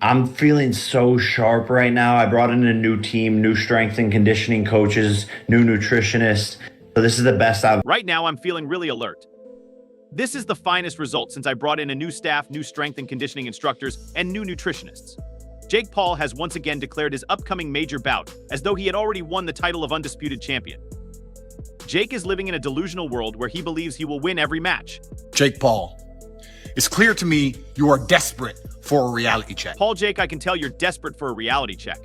I'm feeling so sharp right now. I brought in a new team, new strength and conditioning coaches, new nutritionists. So this is the best I've... Right now, I'm feeling really alert. This is the finest result since I brought in a new staff, new strength and conditioning instructors, and new nutritionists. Jake Paul has once again declared his upcoming major bout as though he had already won the title of undisputed champion. Jake is living in a delusional world where he believes he will win every match. Jake Paul, it's clear to me you are desperate for a reality check. Paul Jake, I can tell you're desperate for a reality check.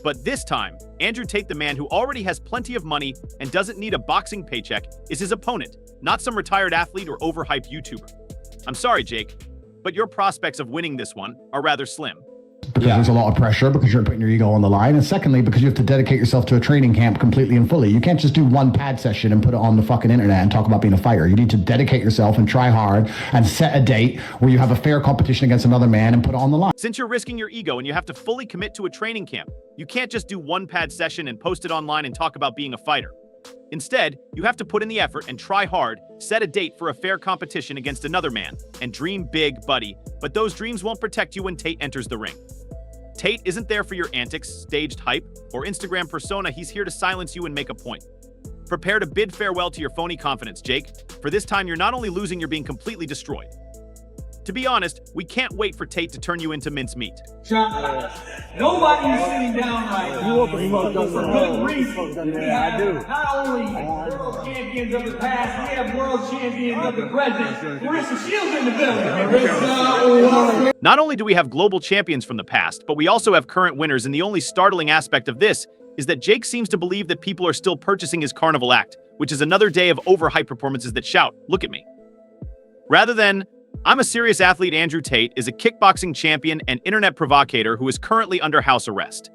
But this time, Andrew Tate, the man who already has plenty of money and doesn't need a boxing paycheck, is his opponent, not some retired athlete or overhyped YouTuber. I'm sorry, Jake, but your prospects of winning this one are rather slim. Because there's a lot of pressure, because you're putting your ego on the line. And secondly, because you have to dedicate yourself to a training camp completely and fully. You can't just do one pad session and put it on the fucking internet and talk about being a fighter. You need to dedicate yourself and try hard and set a date where you have a fair competition against another man and put it on the line. Since you're risking your ego and you have to fully commit to a training camp, you can't just do one pad session and post it online and talk about being a fighter. Instead, you have to put in the effort and try hard, set a date for a fair competition against another man, and dream big, buddy. But those dreams won't protect you when Tate enters the ring. Tate isn't there for your antics, staged hype, or Instagram persona. He's here to silence you and make a point. Prepare to bid farewell to your phony confidence, Jake. For this time, you're not only losing, you're being completely destroyed. To be honest, we can't wait for Tate to turn you into mincemeat. Nobody's sitting down right now. For good reason. We have not only world champions of the past, we have world champions of the present. Marissa Shields in the building. Not only do we have global champions from the past, but we also have current winners, and the only startling aspect of this is that Jake seems to believe that people are still purchasing his carnival act, which is another day of overhyped performances that shout, "Look at me." Rather than, "I'm a serious athlete," Andrew Tate is a kickboxing champion and internet provocateur who is currently under house arrest.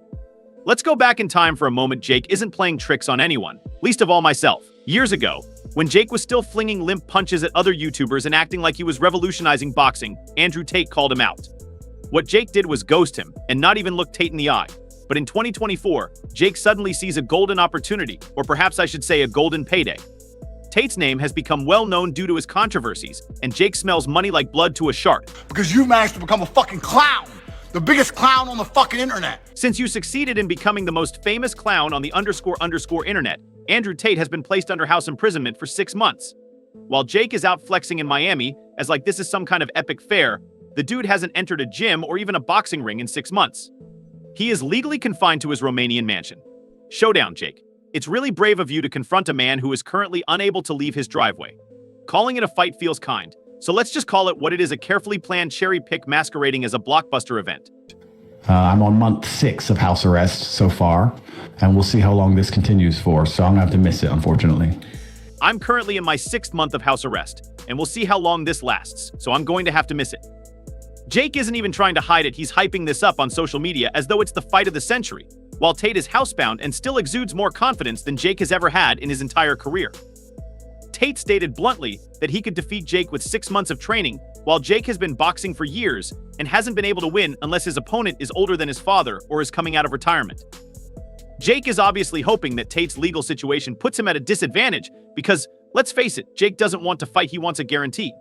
Let's go back in time for a moment. Jake isn't playing tricks on anyone, least of all myself. Years ago, when Jake was still flinging limp punches at other YouTubers and acting like he was revolutionizing boxing, Andrew Tate called him out. What Jake did was ghost him and not even look Tate in the eye. But in 2024, Jake suddenly sees a golden opportunity, or perhaps I should say a golden payday. Tate's name has become well known due to his controversies, and Jake smells money like blood to a shark. Because you managed to become a fucking clown. The biggest clown on the fucking internet. Since you succeeded in becoming the most famous clown on the __ internet, Andrew Tate has been placed under house imprisonment for 6 months. While Jake is out flexing in Miami, as like this is some kind of epic fair, the dude hasn't entered a gym or even a boxing ring in 6 months. He is legally confined to his Romanian mansion. Showdown, Jake. It's really brave of you to confront a man who is currently unable to leave his driveway. Calling it a fight feels kind, so let's just call it what it is, a carefully planned cherry pick masquerading as a blockbuster event. I'm on month 6 of house arrest so far, and we'll see how long this continues for, so I'm gonna have to miss it, unfortunately. I'm currently in my 6th month of house arrest, and we'll see how long this lasts, so I'm going to have to miss it. Jake isn't even trying to hide it, he's hyping this up on social media as though it's the fight of the century, while Tate is housebound and still exudes more confidence than Jake has ever had in his entire career. Tate stated bluntly that he could defeat Jake with 6 months of training, while Jake has been boxing for years and hasn't been able to win unless his opponent is older than his father or is coming out of retirement. Jake is obviously hoping that Tate's legal situation puts him at a disadvantage because, let's face it, Jake doesn't want to fight, he wants a guarantee.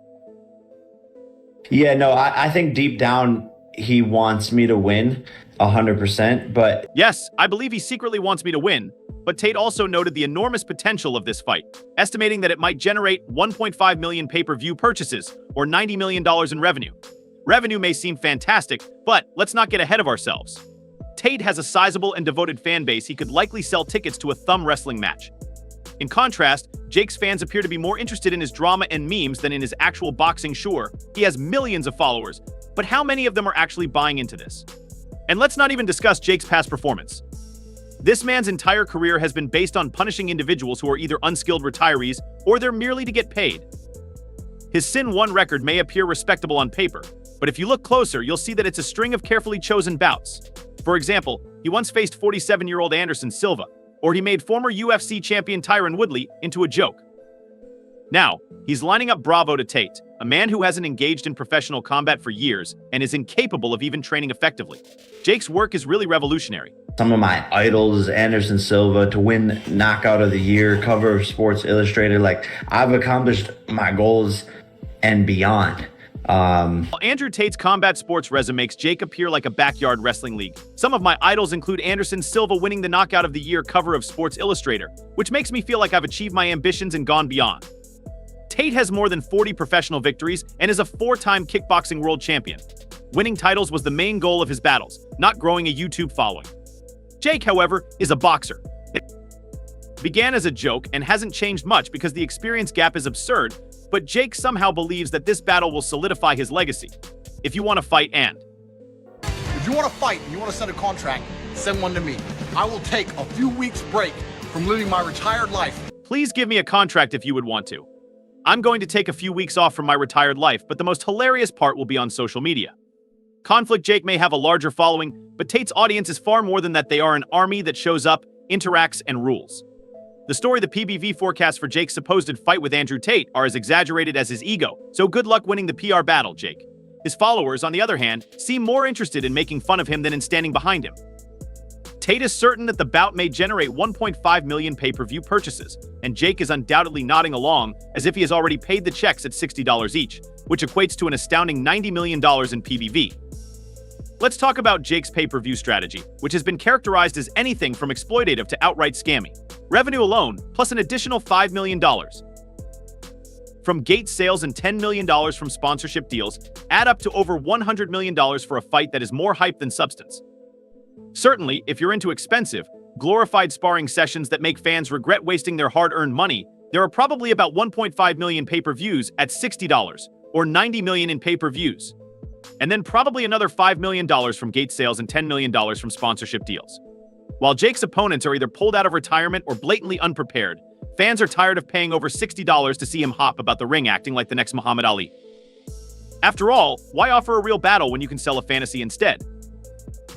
Yeah, no, I think deep down he wants me to win 100%, but... Yes, I believe he secretly wants me to win, but Tate also noted the enormous potential of this fight, estimating that it might generate 1.5 million pay-per-view purchases, or $90 million in revenue. Revenue may seem fantastic, but let's not get ahead of ourselves. Tate has a sizable and devoted fan base. He could likely sell tickets to a thumb wrestling match. In contrast, Jake's fans appear to be more interested in his drama and memes than in his actual boxing. Sure, he has millions of followers, but how many of them are actually buying into this? And let's not even discuss Jake's past performance. This man's entire career has been based on punishing individuals who are either unskilled retirees or they're merely to get paid. His Sin 1 record may appear respectable on paper, but if you look closer, you'll see that it's a string of carefully chosen bouts. For example, he once faced 47-year-old Anderson Silva, or he made former UFC champion Tyron Woodley into a joke. Now, he's lining up bravo to Tate, a man who hasn't engaged in professional combat for years and is incapable of even training effectively. Jake's work is really revolutionary. Some of my idols, Anderson Silva, to win Knockout of the Year, cover of Sports Illustrated, like I've accomplished my goals and beyond. While Andrew Tate's combat sports resume makes Jake appear like a backyard wrestling league, some of my idols include Anderson Silva winning the Knockout of the Year cover of Sports Illustrator, which makes me feel like I've achieved my ambitions and gone beyond. Tate has more than 40 professional victories and is a 4-time kickboxing world champion. Winning titles was the main goal of his battles, not growing a YouTube following. Jake, however, is a boxer. It began as a joke and hasn't changed much because the experience gap is absurd, but Jake somehow believes that this battle will solidify his legacy. If you want to fight If you want to fight and you want to send a contract, send one to me. I will take a few weeks break from living my retired life. Please give me a contract if you would want to. I'm going to take a few weeks off from my retired life, but the most hilarious part will be on social media. Conflict Jake may have a larger following, but Tate's audience is far more than that. They are an army that shows up, interacts, and rules. The story the PBV forecasts for Jake's supposed fight with Andrew Tate are as exaggerated as his ego, so good luck winning the PR battle, Jake. His followers, on the other hand, seem more interested in making fun of him than in standing behind him. Tate is certain that the bout may generate 1.5 million pay-per-view purchases, and Jake is undoubtedly nodding along as if he has already paid the checks at $60 each, which equates to an astounding $90 million in PBV. Let's talk about Jake's pay-per-view strategy, which has been characterized as anything from exploitative to outright scammy. Revenue alone, plus an additional $5 million from gate sales and $10 million from sponsorship deals, add up to over $100 million for a fight that is more hype than substance. Certainly, if you're into expensive, glorified sparring sessions that make fans regret wasting their hard-earned money, there are probably about 1.5 million pay-per-views at $60, or 90 million in pay-per-views. And then probably another $5 million from gate sales and $10 million from sponsorship deals. While Jake's opponents are either pulled out of retirement or blatantly unprepared, fans are tired of paying over $60 to see him hop about the ring acting like the next Muhammad Ali. After all, why offer a real battle when you can sell a fantasy instead?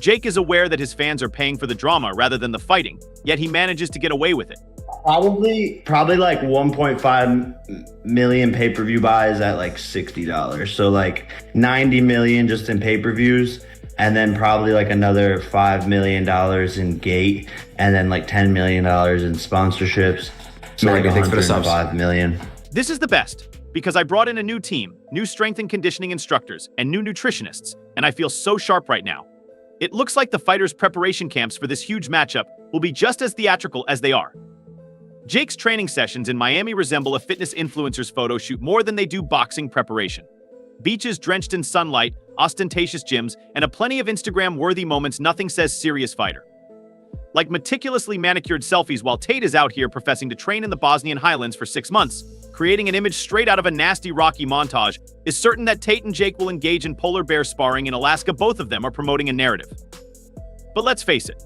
Jake is aware that his fans are paying for the drama rather than the fighting, yet he manages to get away with it. Probably like 1.5 million pay-per-view buys at like $60. So like 90 million just in pay-per-views, and then probably like another $5 million in gate, and then like $10 million in sponsorships. So like $105 million. This is the best, because I brought in a new team, new strength and conditioning instructors, and new nutritionists, and I feel so sharp right now. It looks like the fighters' preparation camps for this huge matchup will be just as theatrical as they are. Jake's training sessions in Miami resemble a fitness influencer's photo shoot more than they do boxing preparation. Beaches drenched in sunlight, ostentatious gyms, and a plenty of Instagram-worthy moments. Nothing says serious fighter. Like meticulously manicured selfies while Tate is out here professing to train in the Bosnian highlands for 6 months, creating an image straight out of a nasty Rocky montage, is certain that Tate and Jake will engage in polar bear sparring in Alaska. Both of them are promoting a narrative. But let's face it,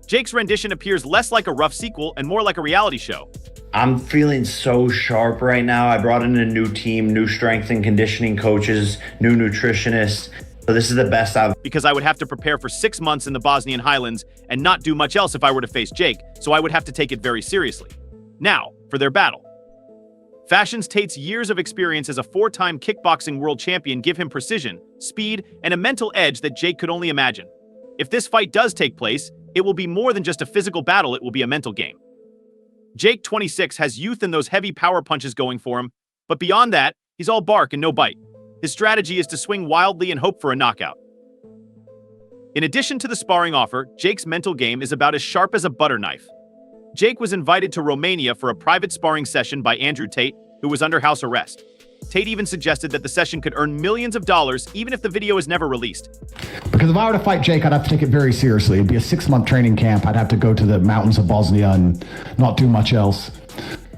Jake's rendition appears less like a rough sequel and more like a reality show. I'm feeling so sharp right now. I brought in a new team, new strength and conditioning coaches, new nutritionists. So this is the best because I would have to prepare for 6 months in the Bosnian highlands and not do much else if I were to face Jake, so I would have to take it very seriously. Now, for their battle. Fashions Tate's years of experience as a 4-time kickboxing world champion give him precision, speed, and a mental edge that Jake could only imagine. If this fight does take place, it will be more than just a physical battle, it will be a mental game. Jake, 26, has youth and those heavy power punches going for him, but beyond that, he's all bark and no bite. His strategy is to swing wildly and hope for a knockout. In addition to the sparring offer, Jake's mental game is about as sharp as a butter knife. Jake was invited to Romania for a private sparring session by Andrew Tate, who was under house arrest. Tate even suggested that the session could earn millions of dollars even if the video is never released. Because if I were to fight Jake, I'd have to take it very seriously. It'd be a 6-month training camp. I'd have to go to the mountains of Bosnia and not do much else.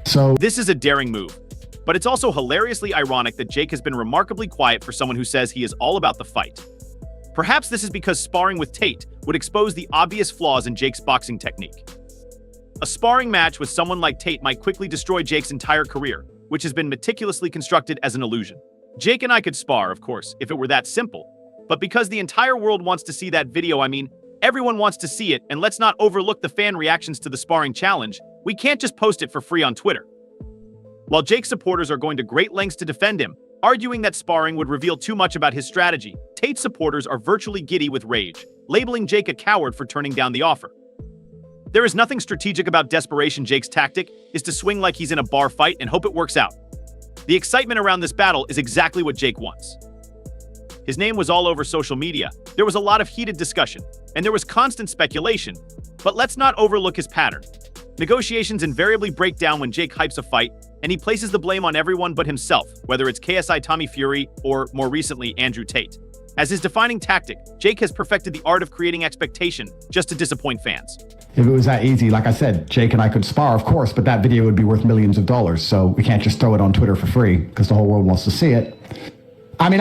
So this is a daring move, but it's also hilariously ironic that Jake has been remarkably quiet for someone who says he is all about the fight. Perhaps this is because sparring with Tate would expose the obvious flaws in Jake's boxing technique. A sparring match with someone like Tate might quickly destroy Jake's entire career, which has been meticulously constructed as an illusion. Jake and I could spar, of course, if it were that simple. But because the entire world wants to see that video, everyone wants to see it, and let's not overlook the fan reactions to the sparring challenge, we can't just post it for free on Twitter. While Jake's supporters are going to great lengths to defend him, arguing that sparring would reveal too much about his strategy, Tate's supporters are virtually giddy with rage, labeling Jake a coward for turning down the offer. There is nothing strategic about desperation. Jake's tactic is to swing like he's in a bar fight and hope it works out. The excitement around this battle is exactly what Jake wants. His name was all over social media. There was a lot of heated discussion, and there was constant speculation. But let's not overlook his pattern. Negotiations invariably break down when Jake hypes a fight, and he places the blame on everyone but himself, whether it's KSI Tommy Fury or, more recently, Andrew Tate. As his defining tactic, Jake has perfected the art of creating expectation just to disappoint fans. If it was that easy, like I said, Jake and I could spar, of course, but that video would be worth millions of dollars, so we can't just throw it on Twitter for free because the whole world wants to see it. I mean,